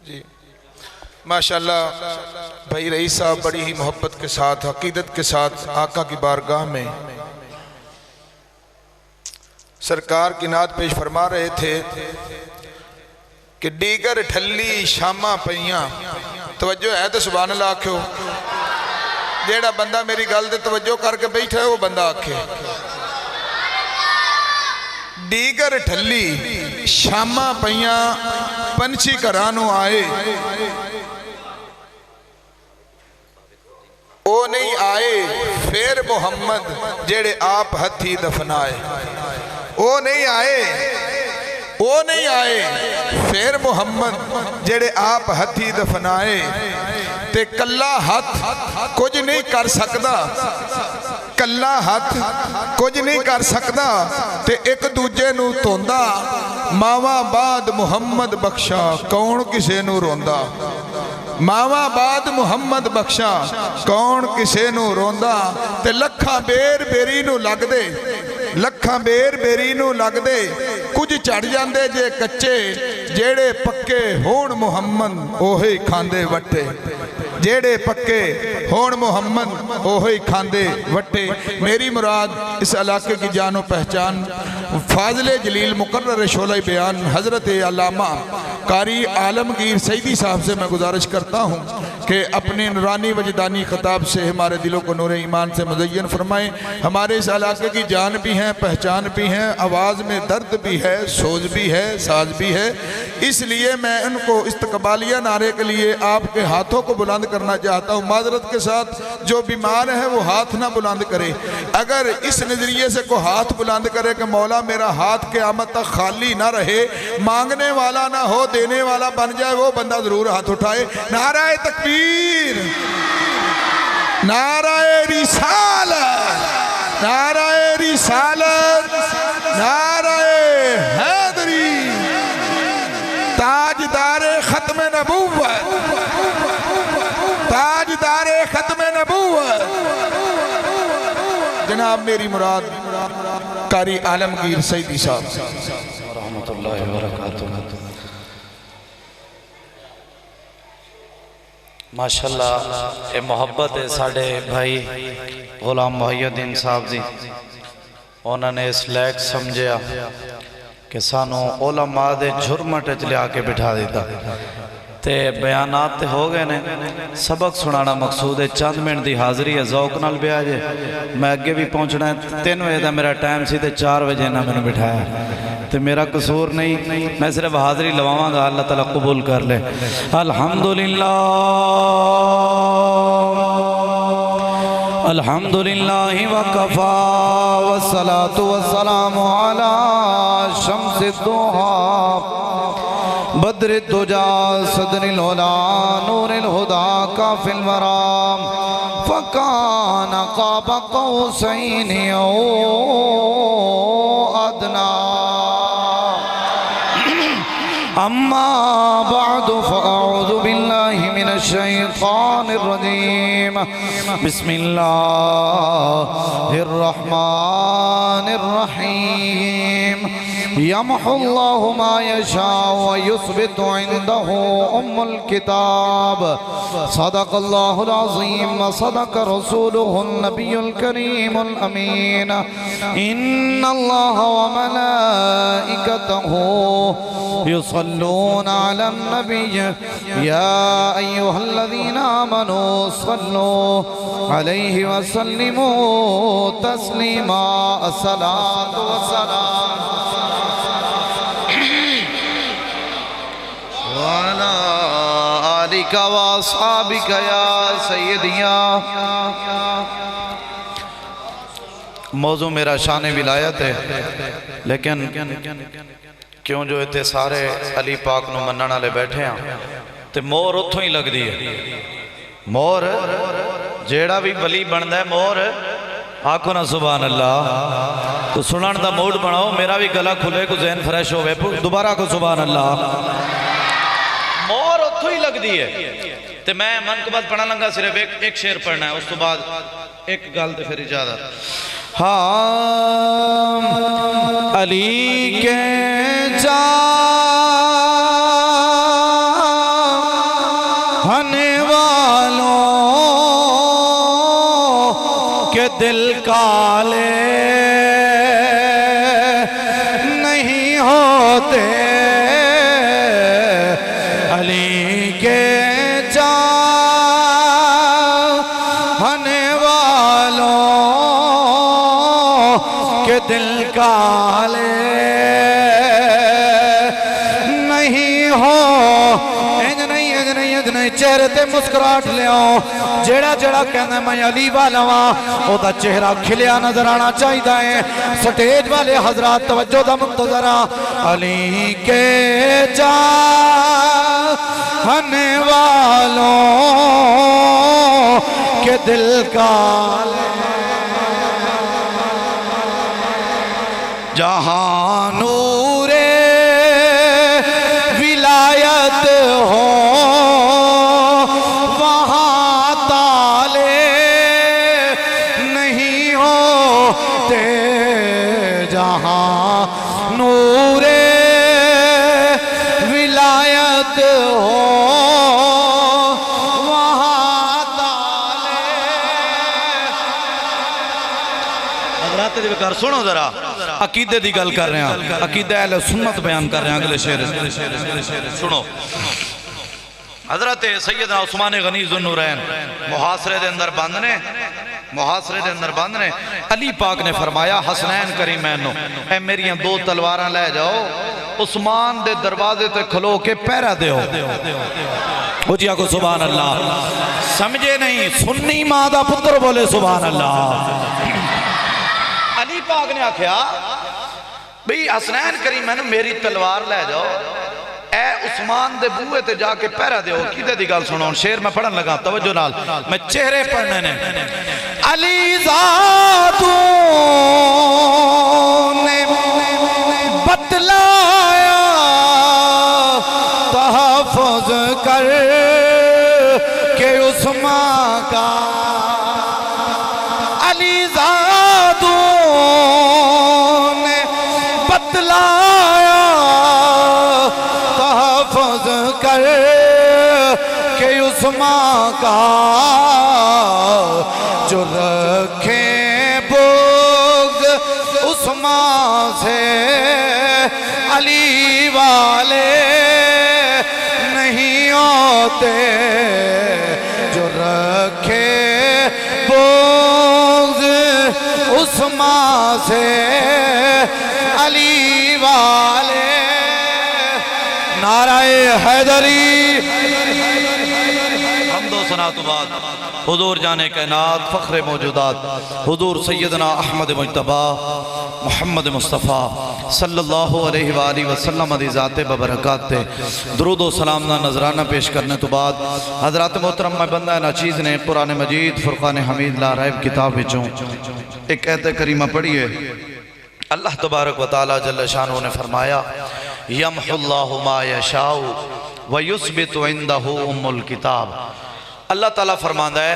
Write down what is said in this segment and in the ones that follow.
جی ماشاءاللہ بھائی رئیس صاحب بڑی ہی محبت کے ساتھ عقیدت کے ساتھ آقا کی بارگاہ میں سرکار کی نعت پیش فرما رہے تھے کہ دیگر ٹھلی شامہ پئیاں توجہ ہے تو سبحان اللہ آکھو جیڑا بندہ میری گل دے توجہ کر کے بیٹھا ہے وہ بندہ آکھے دیگر ٹھلی شامہ پئیاں پنچھی کرانو آئے او نہیں آئے پھر محمد جیڑے آپ ہتھی دفنائے او نہیں آئے پھر محمد جیڑے آپ ہتھی دفنائے تے کلا ہاتھ کچھ نہیں کر سکدا کلا ہاتھ کچھ نہیں کر سکدا تے ایک دوجے نو توندا ماواں بعد محمد بخشا کون کسے نو روندا ماواں بعد محمد بخشا کون کسے نو روندا تے لکھاں بیر بیری نو لگ دے لکھاں بیر بیری نو لگ دے کچھ چڑھ جاندے جے کچے جیڑے پکے ہون محمد اوہی کھاندے وٹے جیڑے پکے ہون محمد اوہی کھاندے وٹے میری مراد اس علاقے کی جان و پہچان فاضل جلیل مقرر شعلہ بیان حضرت علامہ قاری عالمگیر سیدی صاحب سے میں گزارش کرتا ہوں کہ اپنے نورانی وجدانی خطاب سے ہمارے دلوں کو نور ایمان سے مزین فرمائیں ہمارے اس علاقے کی جان بھی ہیں پہچان بھی ہیں آواز میں درد بھی ہے سوز بھی ہے ساز بھی ہے اس لیے میں ان کو استقبالیہ نعرے کے لیے آپ کے ہاتھوں کو بلند کرنا چاہتا ہوں معذرت کے ساتھ جو بیمار ہے وہ ہاتھ نہ بلند کرے اگر اس نظریے سے کوئی ہاتھ بلند کرے کہ مولا میرا ہاتھ قیامت تک خالی نہ رہے مانگنے والا نہ ہو دینے والا بن جائے وہ بندہ ضرور ہاتھ اٹھائے نعرہ تکبیر نعرہ رسالت نعرہ رسالت نعرہ حیدری تاجدار ختم نبوت تاجدار ختم نبوت جناب میری مراد قاری عالمگیر سیدی صاحب رحمت اللہ وبرکاتہ ماشاءاللہ اے محبت ہے ساڑھے بھائی غلام محی الدین صاحب دی انہوں نے اس لائق سمجھیا کہ سانو علماء دے جھرمٹ چلے آکے بٹھا دیتا تے بیانات تے ہو گئے نے سبق سنانا مقصود ہے چند منٹ دی حاضری ہے ذوق نال بھی آجے میں اگے بھی پہنچنا ہے 3 بجے دا میرا ٹائم سی تے 4 بجے نہ میں نے بٹھایا تے میرا قصور نہیں میں صرف حاضری لواؤں گا اللہ تعالیٰ قبول کر لے الحمدللہ الحمدللہ وکفا والصلاة والسلام علی شمس الضحا بدر الدجا صدر العلا نور الہدا کاف الورام فکان قاب قوسین او ادنا اما بعد فاعوذ باللہ من الشیطان الرجیم بسم اللہ الرحمن الرحیم يمحو الله ما يشاء ويثبت عنده الكتاب صدق الله العظيم وصدق رسوله النبي الكريم الأمين إن الله وملائكته يصلون على النبي يا أيها الذين آمنوا صلوا عليه وسلموا تسليما الصلاة والسلام وعلى آلك وأصحابك يا سيدي موضوع میرا شان ولایت ہے لیکن کیوں جو اتنے سارے علی پاک نو منن والے بیٹھے ہیں تے مور اتھوں ہی لگ دی ہے مور جیڑا بھی ولی بندا ہے مور آکھو نا سبحان اللہ تو سنن دا موڈ بناؤ میرا بھی گلا کھلے کو ذہن فریش ہوئے دوبارہ کو سبحان اللہ مور اتھو ہی لگ دی ہے تے میں من کو بعد پڑھنا لگا صرف ایک شعر پڑھنا ہے اس تو بعد ایک گل تے پھر اجازت ہاں علی کے جان ہونے والوں کے دل کالے نہیں ہوتے، علی کے چاہنے والوں کے دل کالے نہیں ہو۔ چہرے تے مسکراہٹ لیاؤ، جیڑا جیڑا کہنا میں علی والا ہاں او دا چہرہ کھلیا نظر آنا چاہیے ہے۔ سٹیج والے حضرات توجہ دا منتظر ہاں۔ علی کے چاہنے والوں کے دل کالے جہاں نور ولایت ہو نور ولایت ہو وہاں تالے۔ حضرات دی بکار سنو ذرا، عقیدے دی گل کر رہے ہیں، عقیدہ اہل سنت بیان کر رہے ہیں۔ اگلے شعر سنو، حضرت سیدنا عثمان غنی ذوالنورین محاصرے دے اندر بند نے علی پاک نے فرمایا حسنین کریمین نو اے میریاں دو تلواراں لے جاؤ، عثمان دے دروازے تے کھلو کے پیرا دیو۔ اچھیا کو سبحان اللہ، سمجھے نہیں؟ سنی ماں دا پتر بولے سبحان اللہ۔ علی پاک نے آکھیا بھئی حسنین کریمین نو میری تلوار لے جاؤ، اے عثمان دے بوئے تے جا کے پیرا دیو۔ کیدے دی گل سنو، شعر میں پڑھن لگا، توجہ نال، میں چہرے پڑھنے نے۔ علی زادوں نے بتلایا تحفظ کر کے عثمان کا، علی زادوں نے بتلایا تحفظ کر کے عثمان کا، جو رکھیں بغض عثمان سے علی والے نہیں ہوتے، جو رکھیں بغض عثمان سے علی والے۔ نعرہ حیدری، حمد و ثنا تو بعد حضور جانے کائنات فخر موجودات حضور سیدنا احمد مجتبی محمد مصطفیٰ صلی اللہ علیہ وآلہ وسلم دی ذات ببرکات تے درود و سلام دا نظرانہ پیش کرنے تو بعد حضرات محترم میں بندہ ناچیز نے قرآن مجید فرقان حمید لا ریب کتاب وچوں ایک آیت کریمہ پڑھی ہے۔ اللہ تبارک و تعالی جل شانہ نے فرمایا یمحو اللہ ما یشاء ویثبت عندہ ام الکتاب۔ اللہ تعالیٰ فرماندا ہے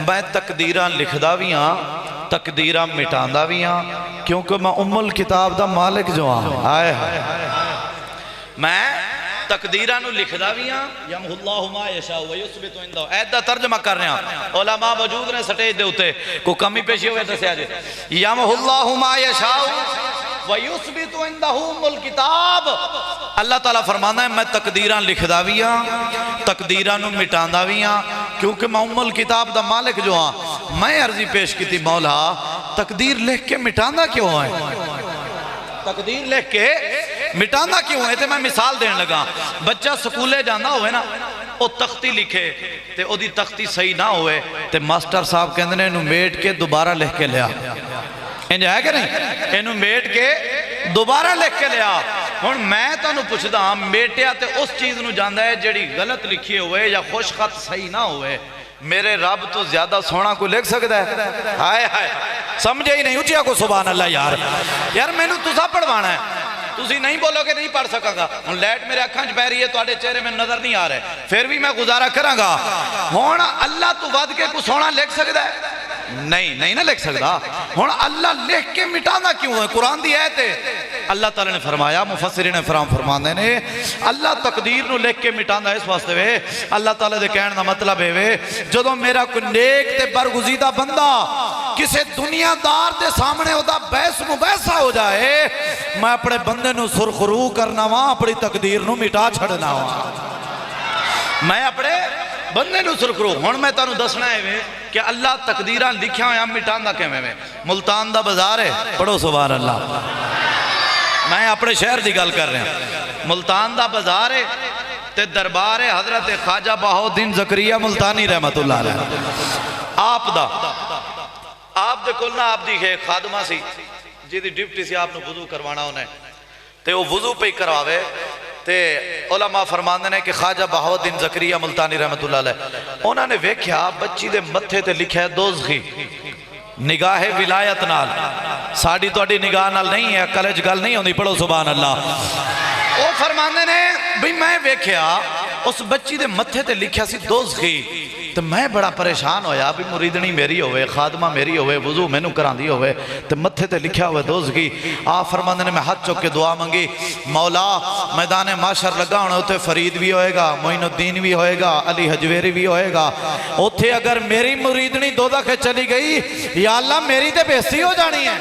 میں تقدیراں لکھدا بھی ہاں تقدیراں مٹاندا بھی ہاں کیونکہ میں ام الکتاب دا مالک جو ہاں۔ آئے میں تقدیراں نو لکھدا بھی ہاں، یمحو اللہ ما یشاء ویثبت عندہ۔ ایت دا ترجمہ کر رہے ہیں، علماء موجود نے سٹیج دے ہوتے کو کمی پیشی ہوئے دسیا جے۔ یمحو اللہ ما یشاء وَيُثْبِتُ عِنْدَهُ أُمُّ الْكِتَابِ۔ اللہ تعالیٰ فرمانا ہے میں تقدیران لکھدا بھی ہاں تقدیران مٹاندا بھی ہاں کیونکہ میں ام الکتاب دا مالک جو ہاں۔ میں عرضی پیش کی تھی مولا تقدیر لکھ کے مٹاندا کیوں ہے؟ تقدیر لکھ کے مٹاندا کیوں ہے؟ تے میں مثال دین لگا، بچہ سکولے جانا ہوئے نا وہ تختی لکھے تے او دی تختی صحیح نہ ہوئے تے ماسٹر صاحب کہندے انہوں میٹ کے دوبارہ لکھ کے لیا، انجھے ہے کہ نہیں؟ انہوں میٹ کے دوبارہ لکھ کے لیا۔ ہن میں تانوں پوچھدا ہاں میٹیا تے اس چیز نو جاندا ہے جڑی غلط لکھی ہوئے یا خوش خط صحیح نہ ہوئے۔ میرے رب تو زیادہ سونا کوئی لکھ سکتا ہے؟ ہائے ہائے سمجھے ہی نہیں، اچھیا کو سبحان اللہ یار میں نے تسا پڑھوانا ہے، تسی نہیں بولو کہ نہیں پڑھ سکا گا۔ ہن لیٹ میرے اکھاں وچ پے رہی ہے تواڈے چہرے میں نظر نہیں آ رہے، پھر بھی میں گزارا کراں گا۔ ہن اللہ تو ود کے کوئی سونا لکھ سکتا ہے؟ نہیں نہ لکھ سکتا۔ ہن اللہ لکھ کے مٹانا کیوں ہے؟ قرآن دی آیت ہے اللہ تعالیٰ نے فرمایا، مفسرین فرماندے نے اللہ تقدیر نو لکھ کے مٹاندا اس واسطے وے، اللہ تعالیٰ دے کہنے دا مطلب ہے وے جدوں میرا کوئی نیک تے برگزیدہ بندہ کسے دنیا دار دے سامنے ہوتا بحث مباحثہ ہو جائے، میں اپنے بندے نو سرخرو کرنا وا، اپنی تقدیر نو مٹا چھڑنا وا، میں اپنے بندے نو سرخرو ہن میں تانوں دسنا ہے کہ اللہ تقدیراں لکھیاں ہویا مٹاندا کیویں میں ملتان دا بازار ہے، پڑھو سبحان اللہ، میں اپنے شہر دی گل کر رہا ہوں، ملتان دا بازار ہے تے دربار ہے حضرت خواجہ بہاؤالدین زکریا ملتانی رحمت اللہ علیہ، آپ دے کولنا آپ دی خادمہ سی جی دی ڈپٹی سی آپ نے وضو کروانا انہیں تے وہ وضو پہ ہی کرواوے تے علماء فرماندے نے کہ خواجہ بہاؤالدین زکریا ملتانی رحمت اللہ علیہ انہوں نے ویکھیا بچی دے متھے تے لکھا ہے دوزخی، نگاہ ولایت نال، ساڑی تو اڈی نگاہ نال نہیں ہے، کلج گل نہیں ہوندی، پڑھو سبحان اللہ، وہ فرماندے نے بھئی میں ویکھیا اس بچی دے متھے تے لکھیا سی دوزخی، تو میں بڑا پریشان ہویا بھی مریدنی میری ہوئے، خادمہ میری ہوئے، وضو میں نو کران دی ہوئے، تو متھے تے لکھیا ہوئے دوزخی، آپ فرماندے نے میں ہاتھ چوک کے دعا منگی، مولا میدان معاشر لگا ہونے ہوتے فرید بھی ہوئے گا، معین الدین بھی ہوئے گا، علی حجویری بھی ہوئے گا، ہوتے اگر میری مریدنی دوزخ چلی گئی، یا اللہ میری تے بےزتی ہو جانی ہے،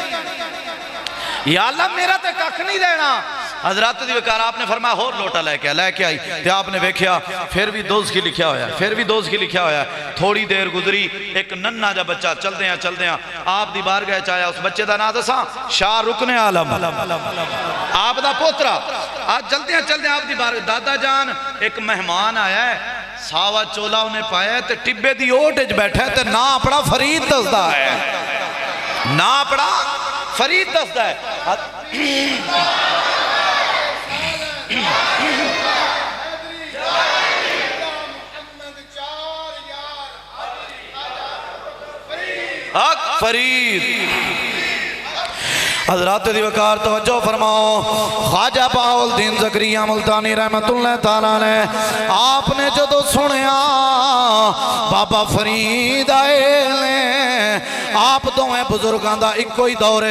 یا اللہ میرا تے ککھ نہیں دینا، حضرات دی وقار آپ نے فرمایا ہور لوٹا لے کے آئی تے آپ نے ویکھیا پھر بھی دوزخی لکھیا ہویا ہے، پھر بھی دوزخی لکھیا ہویا ہے، تھوڑی دیر گزری ایک ننھا جا بچہ چل دیاں آپ دی بارگاہ چاہیا اس بچے دا نام دساں شاہ رکن عالم، آپ دا پوترا، آج چل دیاں آپ دی بارگاہ دادا جان ایک مہمان آیا ہے، ساوا چولا انہیں پایا ہے تے ٹبے دی اوٹج بیٹھا ہے تے نا اپنا فرید دسدا ہے، نا اپنا فرید دسدا ہے، حق فرید، حضرات دی وقار توجہ فرماؤ، خواجہ بہاؤالدین زکریا ملتانی رحمت اللہ تعالیٰ نے آپ نے جدو سنیا بابا فرید آئے لیں، آپ دوئے بزرگان دا ایک ہی دور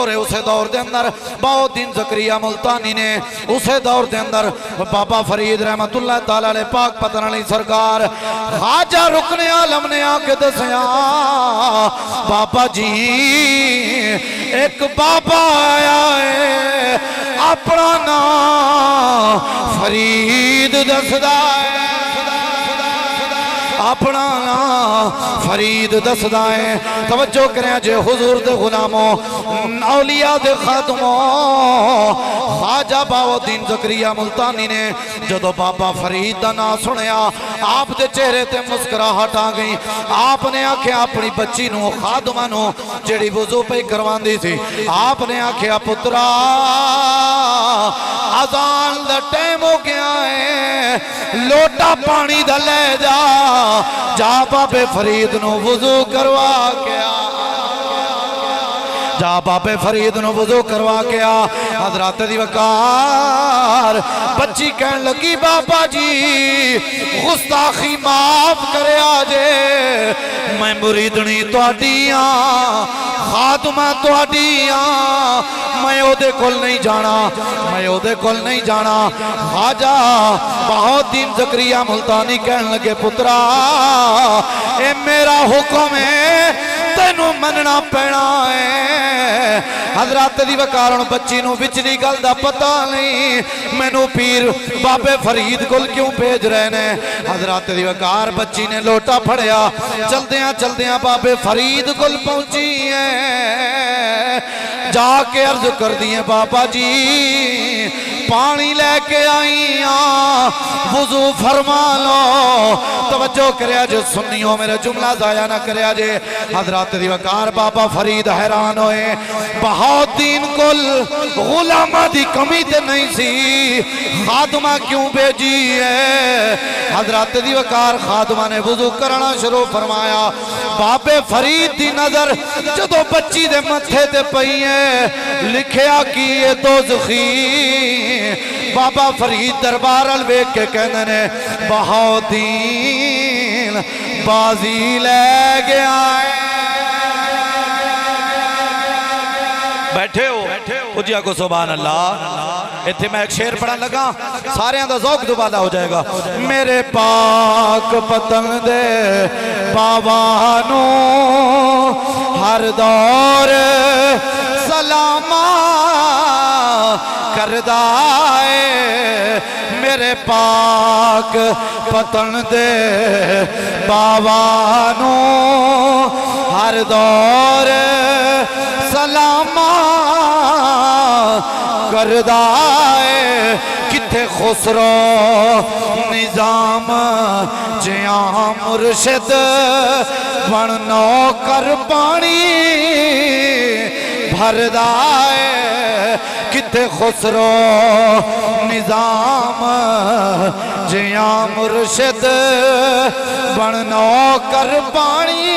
ہے، اسے دور دے اندر بہاؤالدین زکریا ملتانی نے اسے دور دے اندر بابا فرید رحمت اللہ تعالیٰ نے پاک پتن علی سرکار خواجہ رکن عالم نے آکے دسیا بابا جی ایک بابا آیا ہے اپنا نام فرید دسدا ہے، اپنا نام فرید دسدا ہے، توجہ کریں جے حضور دے غلاموں، اولیاء دے خادموں، خواجہ بہاؤالدین زکریا ملتانی نے جدو بابا فرید دا نام سنیا آپ دے چہرے تے مسکراہٹ آ گئی، آپ نے آکھیا اپنی بچی نو خادمہ نو جڑی وضو پہ کروان دی تھی، آپ نے آکھیا پترا اذان دا ٹائم ہو گیا ہے، لوٹا پانی دا لے جا بابے فرید نو وضو کروا گیا، جا بابے فرید نو وضو کروا گیا، حضرات دی وقار بچی کہن لگی بابا جی گستاخی معاف کرے آجے، میں مریدنی تواڈیاں خاتمہ تواڈیاں، میں او دے کول نہیں جانا، خواجہ بہاؤالدین زکریا ملتانی کہن لگے پترا اے میرا حکم ہے تینوں مننا پینا ہے، حضرات دی وقارن بچی نو وچلی گل دا پتہ نہیں مینوں پیر بابے فرید کول کیوں بھیج رہے نے، حضرات دی وقار بچی نے لوٹا پھڑیا چلدیاں بابے فرید کول پہنچی ہے، جا کے عرض کر دیئے بابا جی پانی لے کے آئیاں وضو فرما لو، توجہ کریا جے سنیوں میرے جملہ ضائع نہ کریا جے، حضرات دی وقار بابا فرید حیران ہوئے، بہاؤالدین کل غلامہ دی کمی تے نہیں سی، خادمہ کیوں بھیجی ہے، حضرات دی وقار خادمہ نے وضو کرنا شروع فرمایا، بابے فرید دی نظر جدو بچی دے متھے تے پئی ہے لکھیا کی یہ دوزخی، بابا فرید دربار الویک کے کہنے نے بہاؤالدین بازی لے گیا ہے، بیٹھے ہو اجیا کو سبحان اللہ. اتھے میں ایک شعر پڑھن لگا سارے دا ذوق دوبالا ہو جائے گا. میرے پاک پتن دے باوانو ہر دور سلامہ کردائے. میرے پاک پتن دے باوانو ہر دور سلامہ کردائے. کتھے خسرو نظام جیاں مرشد بن نوکر پانی بھردائے. کتھے خسرو نظام جیاں مرشد بن نوکر پانی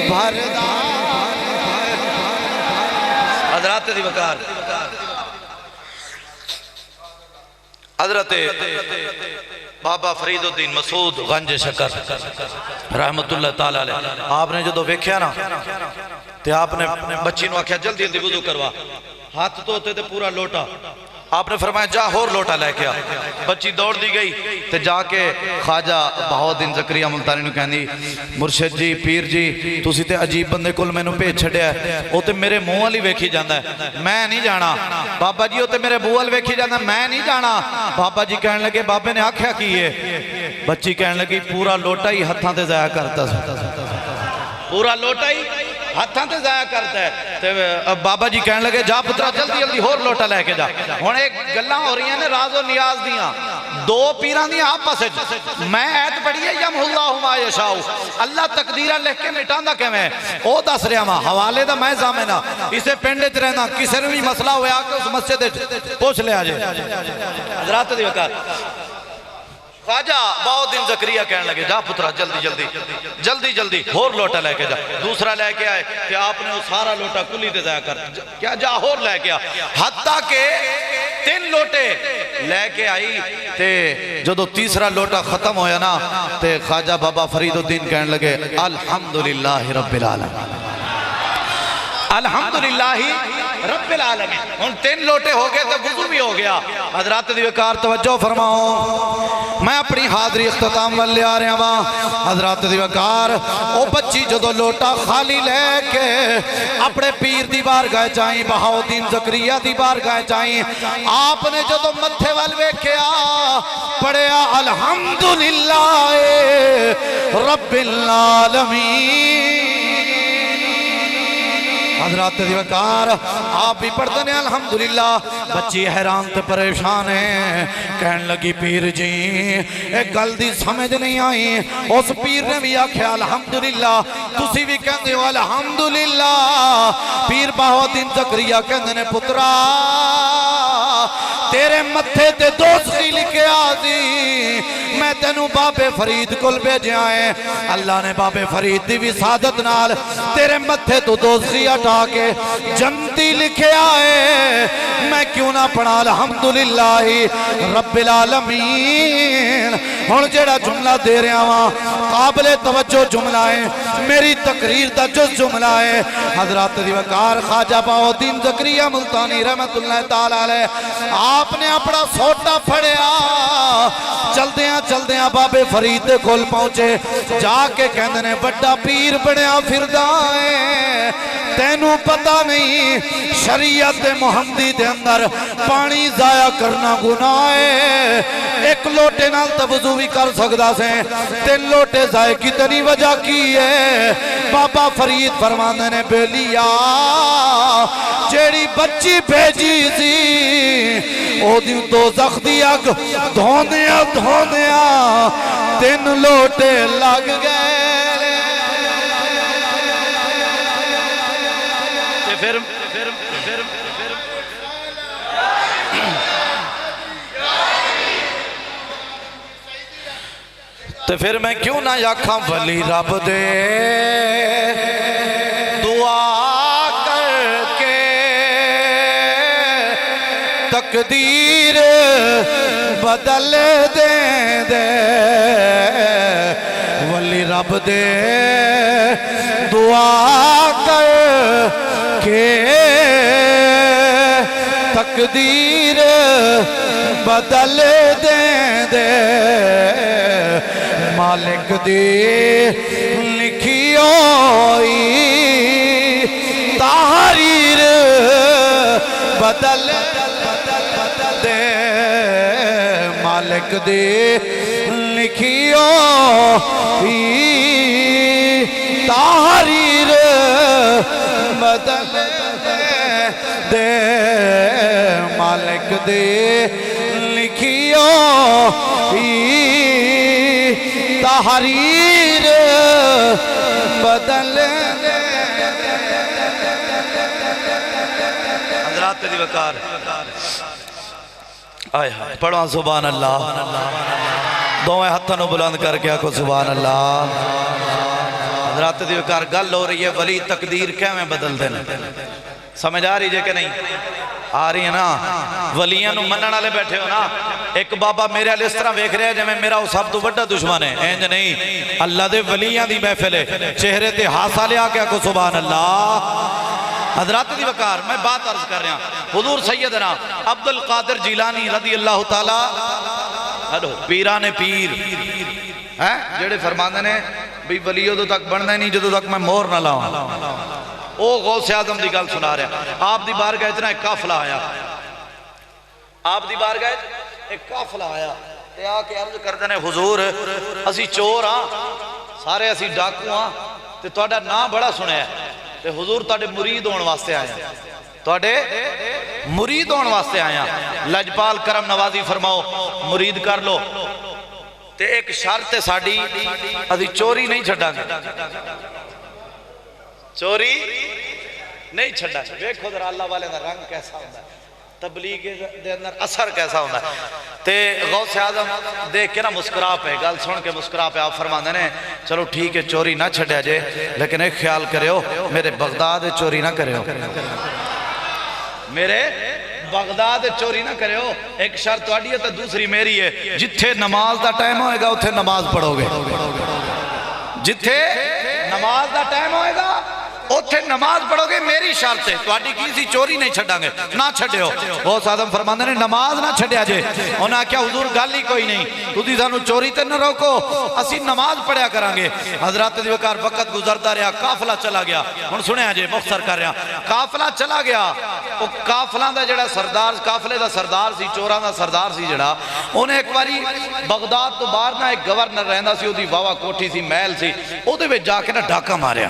بھردائے. حضرات دی وقار حضرت بابا فرید الدین مسعود گنج شکر رحمت اللہ تعالیٰ علیہ آپ نے جدو ویکھیا نا تے آپ نے بچی نو آکھیا جلدی جلدی وضو کروا. ہاتھ تو ہوتے تھے پورا لوٹا. آپ نے فرمایا جا اور لوٹا لے کے آ. بچی دوڑ دی گئی تے جا کے خواجہ بہاؤدین زکریا ملتانی نو کہندی مرشد جی پیر جی تسی تے عجیب بندے کول مینوں بھیج چھڈیا ہے. او تے میرے منہ والی ویکھی جاندا ہے میں نہیں جانا. بابا جی او تے میرے منہ والی ویکھی جاندا میں نہیں جانا. بابا جی کہنے لگے بابے نے آکھیا کی ہے؟ بچی کہنے لگی پورا لوٹا ہی ہتھاں تے ضائع کرتا پورا لوٹا ہی ہاتھاں تے ضائع کرتا ہے. بابا جی کہنے لگے جا پترا جلدی جلدی اور لوٹا لے کے جا. ہن ایک گلاں ہو رہی ہیں نے راز و نیاز دیاں دو پیراں دیاں آپس وچ. میں ایت پڑھی ہے یمحو اللہ ما یشاء اللہ تقدیراں لکھ کے مٹاندا کیویں او دس رہا وا حوالے دا میں ضامن ہاں. اسے پنڈ وچ رہنا کسے نوں بھی مسئلہ ہویا کہ اس مسجد وچ پوچھ لیا جے. حضرات دی وقار خواجہ بہاؤدین زکریا کہنے لگے جا پترا جلدی جلدی جلدی جلدی اور لوٹا لے کے جا. دوسرا لے کے آئے کہ آپ نے وہ سارا لوٹا کلی تے ضائع کر کیا جا اور لے کے آ. حتیٰ کہ 3 لوٹے لے کے آئی تے جدو تیسرا لوٹا ختم ہویا نا تے خواجہ بابا فرید الدین کہنے لگے الحمدللہ رب العالمین الحمدللہ رب العالمین. ان 3 لوٹے ہو گئے تو وضو بھی ہو گیا. حضرات دی وقار توجہ فرماؤ میں اپنی حاضری اختتام والے آ رہے ہیں. حضرات دی وقار او بچی جدو لوٹا خالی لے کے اپنے پیر دی بارگاہ چاہیں بہاؤدین زکریا دی بارگاہ چاہیں آپ نے جدو متھے والوے کیا پڑھیا الحمدللہ رب العالمین. حضرات دی وقار آپ بھی پڑھتے ہیں الحمدللہ. بچی حیران تے پریشان ہے کہنے لگی پیر جی ایک گل دی سمجھ نہیں آئی. اس پیر نے بھی آکھیا الحمدللہ تسی بھی کہندے ہو الحمدللہ. پیر بہاؤدین زکریا کہندے نے پترا تیرے متھے تے دوستی لکھے آدھی میں تینوں بابے فرید کل بھیجے آئے. اللہ نے بابے فرید دی وسادت نال تیرے متھے تو دوستی ہٹا کے جنتی لکھے آئے. میں کیوں نہ پڑھا الحمدللہ رب العالمین. ہن جیڑا جملہ دے رہا ہاں قابل توجہ جملہ ہے میری تقریر دا جز جملہ ہے. حضرات دی وقار خواجہ بہاؤدین زکریا ملتانی رحمت اللہ تعالیٰ علیہ آپ نے اپنا سوٹا پھڑیا چلدیاں بابے فرید دے کول پہنچے جا کے کہندے نے بڑا پیر بنیا پھردا ہے تینوں پتہ نہیں شریعت محمدی دے اندر پانی ضائع کرنا گناہ ہے. ایک لوٹے نال تے وضو بھی کر سکدا سے 3 لوٹے ضائع کی تنی وجہ کی ہے. بابا فرید فرماندے نے بیلیا جیڑی بچی بھیجی سی او دی دوزخ دی اگ دھوندیاں 3 لوٹے لگ گئے. پھر میں کیوں نہ آکھاں ولی رب دے دعا کر کے تقدیر بدل دے ولی رب دے دعا کر کے تقدیر بدل دیں دے مالک دی لکھی ہوئی تحریر بدل دے مالک دی لکھی ہوئی تحریر بدل دے مالک دے لکھی ہوئی تحریر بدل دے حضرات دی وقار آئے ہاں پڑھو سبحان اللہ دوئے ہتھوں بلند کر کے آکھو سبحان اللہ حضرات دی وقار گل ہو رہی ہے ولی تقدیر کیویں بدل دینا سمجھ آ رہی جے کہ نہیں آ رہی ہے نا ولیاں نو منن والے بیٹھے ہو نا ایک بابا میرے والے اس طرح ویکھ رہے ہیں جویں میرا وہ سب تو بڑا دشمن ہے انج نہیں اللہ دے ولیاں دی محفل ہے چہرے تے ہاسا لیا کے آکھو سبحان اللہ حضرات دی وقار میں بات عرض کر رہا ہوں حضور سیدنا عبد القادر جیلانی رضی اللہ تعالی پیران پیر جڑے فرماندے نے بھی ولی ادو تک بننا ہی نہیں جدو تک میں مور نہ لاؤں او غوث اعظم دی گل سنا رہا آپ دی بارگاہ اتنا ایک قافلہ آیا آپ دی بارگاہ ایک قافلہ آیا تے آ کے عرض کردے نے حضور اسی چور ہاں سارے اسی ڈاکو ہاں تے تہاڈا نام بڑا سنیا ہے تے حضور تہاڈے مرید ہون واسطے آیا تہاڈے مرید ہون واسطے آیا لجپال کرم نوازی فرماؤ مرید کر لو تے ایک شرط ہے ساڑی ادھی چوری نہیں چھڑا گے چوری نہیں چھڑا گے دیکھو در اللہ والے دا رنگ کیسا ہوتا ہے تبلیغ دے اندر اثر کیسا ہوتا ہے تے غوث اعظم دیکھ کے نا مسکرا پہ گل سن کے مسکرا پہ آپ فرماندے نے چلو ٹھیک ہے چوری نہ چھڑیا جے لیکن ایک خیال کرے ہو میرے بغداد چوری نہ کرے ہو میرے بغداد چوری نہ کرے ہو ایک شرط واڑی ہے تو دوسری میری ہے جتھے نماز دا ٹائم ہوئے گا اتھے نماز پڑھو گے جتھے نماز دا ٹائم ہوئے گا اتھے نماز پڑھو گے میری شرط ہے تو آٹی کسی چوری نہیں چھڑا گے نہ چھڑے ہو غوث اعظم فرماندے نے نماز نہ چھڑیا جے انہاں کیا حضور گل ہی کوئی نہیں تو دی سانو چوری تے نہ روکو اسی نماز پڑھیا کرانگے حضرات دی وقار وقت گزرتا رہا قافلہ چلا گیا ہن سنیا جے مختصر کر رہا قافلہ چلا گیا وہ قافلہ دا جڑا سردار قافلے دا سردار سی چوراں دا سردار سی جڑا انہیں ایک باری بغداد تو باہر نہ ایک گورنر رہندا سی او دی واوا کوٹھی سی محل سی او دے وچ جا کے نہ ڈاکا ماریا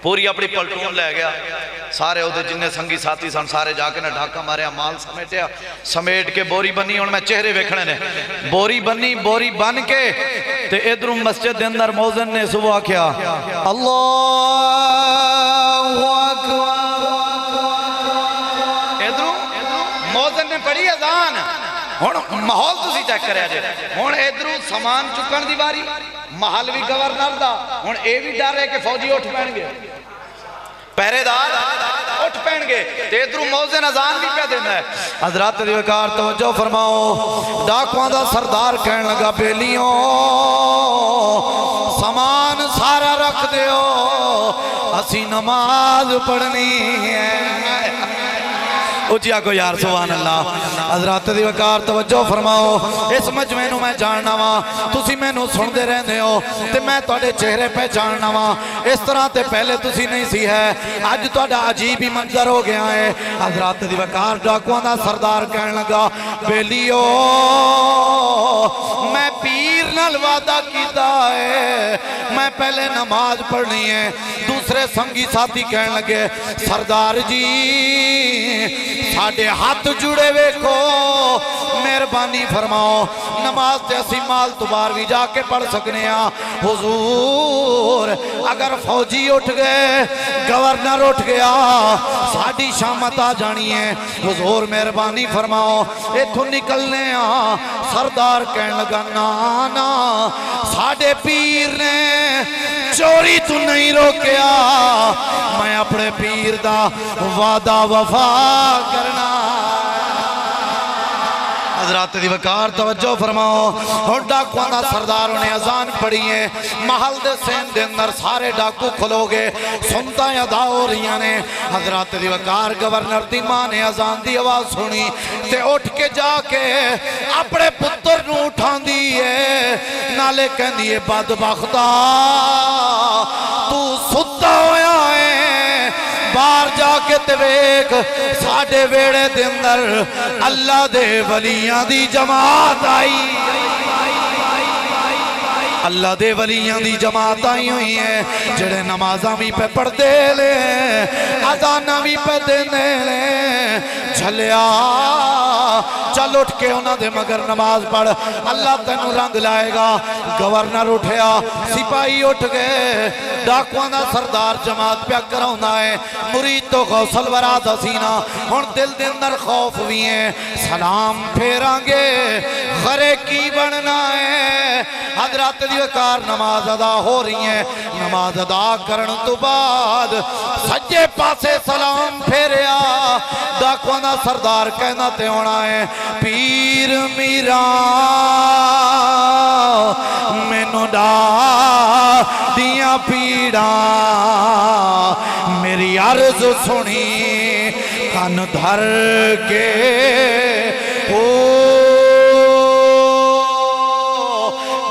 پوری اپنی پلٹون لے گیا سارے ادھے جنہیں سنگی ساتھی سن سارے جا کے نہ ڈھاکا ماریا مال سمیٹیا سمیٹ کے بوری بنی اور میں چہرے ویکھنے نے بوری بنی بوری بن کے تے ادھروں مسجد دے اندر موذن نے صبح کیا اللہ اکبر ادھروں موذن نے پڑھی اذان ہن ماحول تسی چیک کریا جے ہن ادھروں سامان چکن دی باری محل بھی گورنر دا ہن اے بھی ڈر ہے کہ فوجی اٹھ پین گے پہرے دار اٹھ پین گے تے ادھروں موذن اذان بھی پہ دینا ہے حضرات دی وقار توجہ فرماؤ ڈاکواں دا سردار کہن لگا بیلیوں سامان سارا رکھ دیو اسی نماز پڑھنی ہے اچھیا کو یار سبحان اللہ حضرات دی وقار توجہ فرماؤ اس مجمع نو میں جاننا وا تسی میں نو سن دے رہندے ہو تے میں تواڈے چہرے پہ جاننا وا اس طرح تے پہلے تسی نہیں سی ہے اج تواڈا عجیب ہی منظر ہو گیا ہے حضرات دی وقار ڈاکواں دا سردار کہن لگا بیلیو میں پیر نال وعدہ کیتا ہے میں پہلے نماز پڑھنی ہے دوسرے سنگی ساتھی کہن لگے سردار جی ساڑھے ہاتھ جڑے ویکھو مہربانی فرماؤ نماز تے اسی مال تبار بھی جا کے پڑھ سکنے ہیں حضور اگر فوجی اٹھ گئے گورنر اٹھ گیا ساڑھی شامت آ جانی ہے حضور مہربانی فرماؤ ایتھوں نکلنے ہیں سردار کہن لگا نا ساڑھے پیر نے چوری تو نہیں روکیا میں اپنے پیر دا وعدہ وفا کرنا حضرات دی وقار توجہ فرماؤ اور ڈاکواں دا سردار انہیں اذان پڑھی ہے محل دے سین دے اندر سارے ڈاکو کھلو گے سنتا ادا ہو رہی نے حضرات دی وقار گورنر دی ماں نے اذان دی آواز سنی تے اٹھ کے جا کے اپنے پتر نو اٹھان دیئے نالے کہن دیئے بدبختہ تو ستا ہویا ہے باہر جا کے تیک ساڑھے ویڑے دے اندر اللہ دے ولیاں دی جماعت آئی اللہ دے ولیاں دی جماعت آئی ہوئی ہیں جڑے نمازاں بھی پہ پڑھ دے لے اذاناں بھی پہ دینے لے جھلیا چل اٹھ کے انہاں دے مگر نماز پڑھ اللہ تینوں رنگ لائے گا گورنر اٹھیا سپاہی اٹھ گئے ڈاکواں دا سردار جماعت پہ کراؤنا ہے مرید تو غوث الورا دسینا ہن دل دے اندر خوف بھی ہیں سلام پھیران گے غرے کی بننا ہے حضرات دی وقار نماز ادا ہو رہی ہیں نماز ادا کرن تو بعد سجے پاسے سلام پھیریا ڈاکواں دا سردار کہنا تے ہونا ہے پیر میرا مینوں ڈا دیاں پیڑا میری عرض سنی کان دھر کے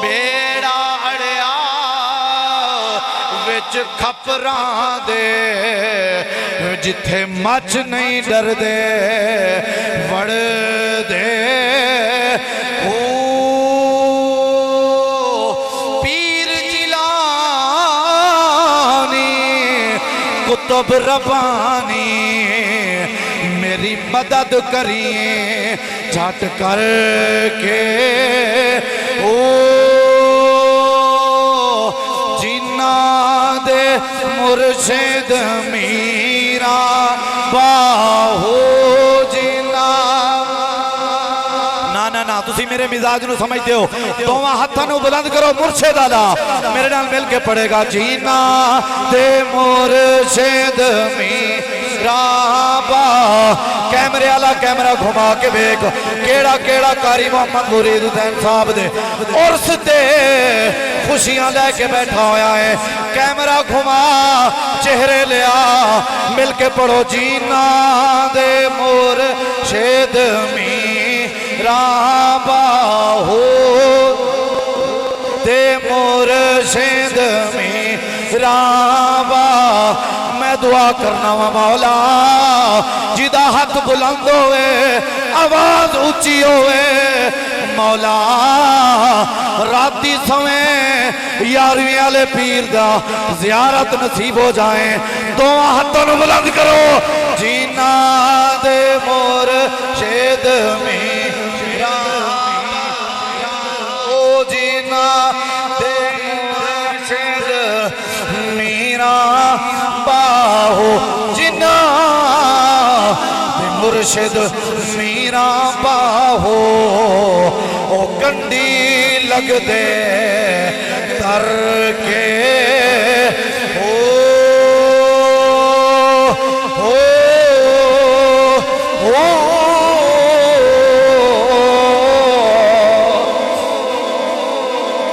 بیڑا اڑیا وچ کھپراں دے جتھے مچ نہیں ڈر دے وڑ دے کتب ربانی میری مدد کریے جھٹ کر کے جنہ دے مرشد میرا باہو جنہ نا تسی میرے مزاج نو سمجھتے ہو دوواں ہتھاں نو بلند کرو مرشد آلا میرے نال مل کے پڑھے گا جینا دے مرشد میرا با کیمرے آلا کیمرہ گھما کے بیک کیڑا کیڑا کاری محمد مرید حسین صاحب دے عرس دے خوشیاں لے کے بیٹھا ہویا ہے کیمرہ گھما چہرے لیا مل کے پڑھو جینا دے مرشد میرا باہو دے مرشد میرا باہو میں دعا کرنا ہوا مولا جدہ ہاتھ بلند ہوئے آواز اونچی ہوئے مولا راتی سویں یارویں والے پیر دا زیارت نصیب ہو جائیں دو ہاتھوں بلند کرو جینا دے مرشد میرا او جینا دے مرشد میرا باہو جینا دے مرشد میرا باہو او گنڈی لگ دے تر کے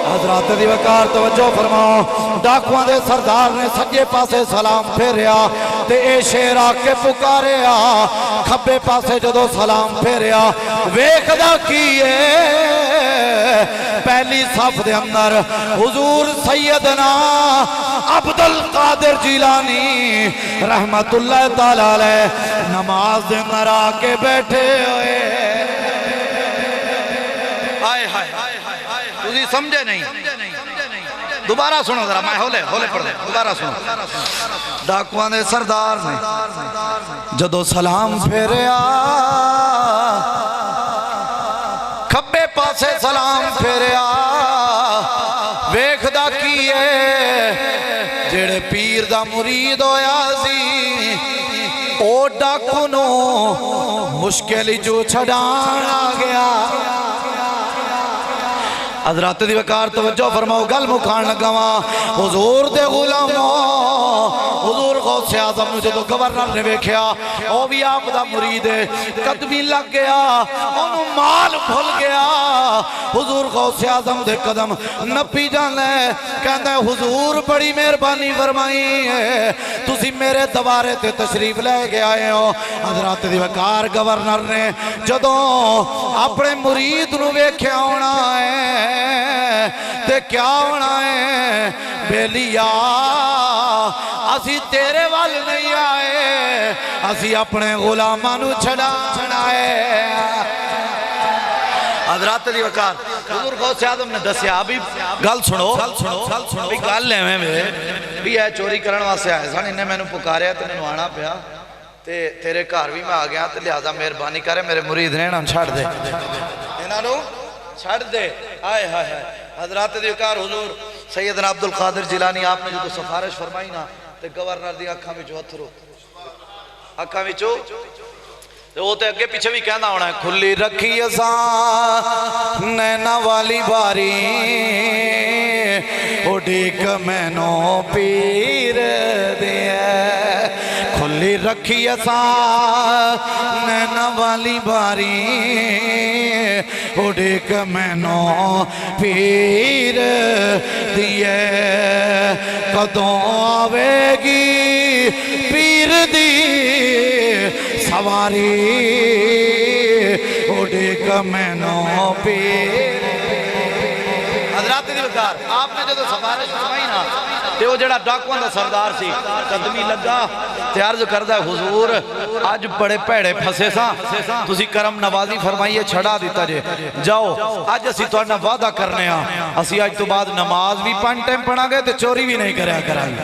حضرات دی وقار توجہ فرماؤ ڈاکواں دے سردار نے سجے پاسے سلام پھیریا تے اے شیر آ کے پکاریا کھبے پاسے جدو سلام پھیریا ویکھدا کیے پہلی صف دے اندر حضور سیدنا عبدالقادر جیلانی رحمت اللہ تعالی علیہ نماز دے اندر آ کے بیٹھے ہوئے آئے ہائے تُسی سمجھے نہیں دوبارہ سنو ذرا میں ہولے پڑھ دے دوبارہ سنو ڈاکواں دے سردار نے جدو سلام پھیریا کھبے پاسے سلام پھیریا ویکھدا کیے جڑے پیر دا مرید ہویا سی او ڈاکو نو مشکل جو چھڑان آ گیا حضرات دی وقار توجہ فرماؤ گل مکھان لگا وا حضور دے غلاموں حضور غوث اعظم نو جدو گورنر نے ویکھیا او بھی آپ دا مرید ہے قدمی لگ گیا اونوں مال بھول گیا حضور غوث اعظم دے قدم نپی جانے کہندا ہے حضور بڑی مہربانی فرمائی ہے تسی میرے دوارے تے تشریف لے کے آئے ہو حضرات دی وقار گورنر نے جدو اپنے مرید نو ویکھیا ہونا ہے تے کیا ہونا ہے بیلیا اسی تیرے وال نہیں آئے اسی اپنے غلاماں نو چھڑا ہے حضرات دی وقار حضور غوث اعظم نے دسیا ابھی گل سنو بھی گل ایویں وے بھی اے چوری کرن واسطے آئے سن انہیں مینوں پکاریا تے مینوں آنا پیا تے تیرے گھر بھی میں آ گیا تے لہذا مہربانی کرے میرے مرید نے انہاں چھڑ دے انہاں نو چھڑ دے آئے ہائے حضرات دی وقار حضور سیدنا عبد القادر جیلانی آپ نے جو سفارش فرمائی نا تے گورنر دی اکھاں وچوں اتھرو اکھاں وچوں تے وہ تے اگے پیچھے بھی کہندا ہونا ہے کھلی رکھی اساں نینا والی باری اڈیک مینوں پیر دے کھلی رکھی اساں نینا والی باری اڈیک مینوں پیر دیے کدوں آوے گی پیر دی سواری اڈیک مینوں پیر حضرات دی وقار آپ نے جدو سفارش فرمائی نا تے وہ جڑا ڈاکواں دا سردار سی قدمی لگا تے عرض کردا ہے حضور اج بڑے پیڑے پھسے ساں تسی کرم نوازی فرمائیے چھڑا دیتا جے جاؤ اج اسی تہاڈے نال وعدہ کرنے ہاں اسی اج تو بعد نماز بھی 5 ٹائم پڑھاں گے تے چوری بھی نہیں کریا کریں گے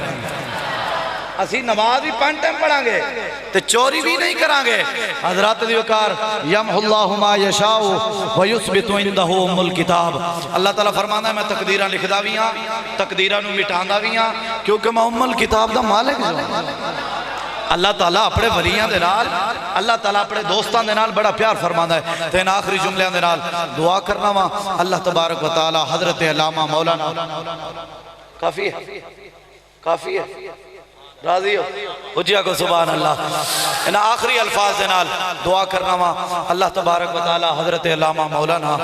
اسی نماز بھی 5 ٹائم پڑھاں گے تے چوری بھی نہیں کریں گے حضرات دی وقار یمحو اللہ ما یشاء ویثبت عنده ام الکتاب اللہ تعالیٰ فرمانا ہے میں تقدیراں لکھدا بھی ہاں تقدیراں نو مٹاندا بھی ہاں کیونکہ میں ام الکتاب دا مالک ہوں اللہ تعالیٰ اپنے ولیاں دے نال اللہ تعالیٰ اپنے دوستان دے نال بڑا پیار فرماندا ہے تے ان آخری جملیاں دے نال دعا کرنا وا اللہ تبارک و تعالیٰ حضرت علامہ مولانا کافی ہے کافی ہے راضی ہو اجیا کو سبحان اللہ ان آخری الفاظ دے نال دعا کرنا وا اللہ تبارک و تعالیٰ حضرت علامہ مولانا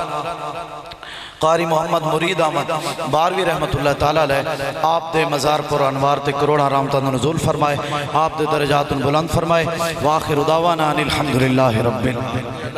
قاری محمد مرید احمد باروی رحمت اللہ تعالیٰ علیہ آپ دے مزار پر انوار تے کروڑا رحمتہ نزول فرمائے آپ دے درجات بلند فرمائے وآخر دعوانا ان الحمدللہ رب العالمین